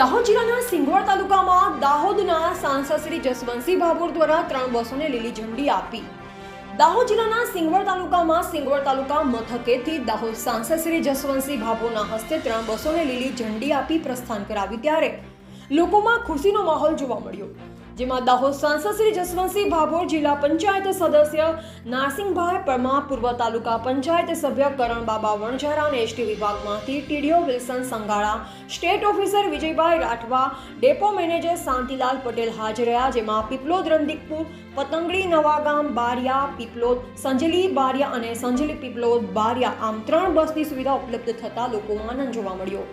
દાહોદ જિલ્લાના સિંગવડ તાલુકામાં દાહોદના સાંસદ શ્રી જસવંતસિંહ ભાભોર દ્વારા 3 બસોને લીલી ઝંડી આપી। દાહોદ જિલ્લાના સિંગવડ તાલુકામાં સિંગવડ તાલુકા મથકેથી દાહોદ સાંસદ શ્રી જસવંતસિંહ ભાભોરના હસ્તે 3 બસોને લીલી ઝંડી આપી પ્રસ્થાન કરાવ્યું ત્યારે લોકોમાં ખુશીનો માહોલ જોવા મળ્યો, જેમાં દાહોદ સાંસદ શ્રી જસવંતસિંહ ભાભોર, જિલ્લા પંચાયત સદસ્ય નારસિંહભાઈ પરમાર, પૂર્વ તાલુકા પંચાયત સભ્ય કરણબાબા વણઝારા અને એસટી વિભાગમાંથી TDO Wilson Sangala, state officer Vijaybhai Rathwa, depot manager Shantilal Patel હાજર રહ્યા, જેમાં પીપલોદ રંદીકપુર, પતંગડી, નવાગામ, બારિયા, પીપલોદ, સંજલી બારિયા અને સંજલી પીપલોદ બારિયા આમ 3 બસની સુવિધા ઉપલબ્ધ થતા લોકોમાં આનંદ જોવા મળ્યો।